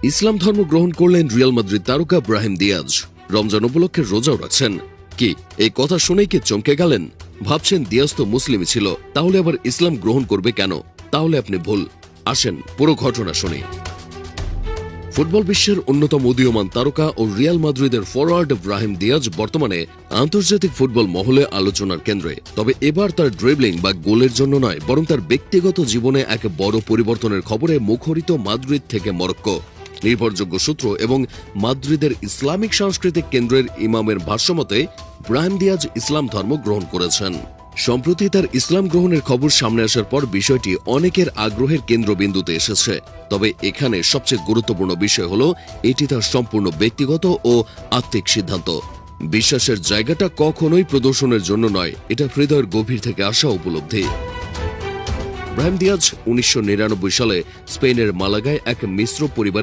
ইসলাম ধর্ম গ্রহণ করলেন রিয়াল মাদ্রিদ তারকা ব্রাহিম দিয়াজ। রমজান উপলক্ষে রোজাও রাখছেন। কি এই কথা শুনেই কি চমকে গেলেন? ভাবছেন দিয়াজ তো মুসলিমই ছিল, তাহলে আবার ইসলাম গ্রহণ করবে কেন? তাহলে আপনি ভুল। আসেন পুরো ঘটনা শুনি। ফুটবল বিশ্বের অন্যতম উদীয়মান তারকা ও রিয়াল মাদ্রিদের ফরওয়ার্ড ব্রাহিম দিয়াজ বর্তমানে আন্তর্জাতিক ফুটবল মহলে আলোচনার কেন্দ্রে। তবে এবার তার ড্রিবলিং বা গোলের জন্য নয়, বরং তার ব্যক্তিগত জীবনে এক বড় পরিবর্তনের খবরে মুখরিত মাদ্রিদ থেকে মরক্কো। নির্ভরযোগ্য সূত্র এবং মাদ্রিদের ইসলামিক সাংস্কৃতিক কেন্দ্রের ইমামের ভাষ্যমতে ব্রাহিম দিয়াজ ইসলাম ধর্ম গ্রহণ করেছেন। সম্প্রতি তার ইসলাম গ্রহণের খবর সামনে আসার পর বিষয়টি অনেকের আগ্রহের কেন্দ্রবিন্দুতে এসেছে। তবে এখানে সবচেয়ে গুরুত্বপূর্ণ বিষয় হল এটি তার সম্পূর্ণ ব্যক্তিগত ও আত্মিক সিদ্ধান্ত। বিশ্বাসের জায়গাটা কখনোই প্রদর্শনের জন্য নয়, এটা হৃদয়ের গভীর থেকে আসা উপলব্ধি। ব্রাহিম দিয়াজ 1999 সালে স্পেনের মালাগায় এক মিশ্র পরিবার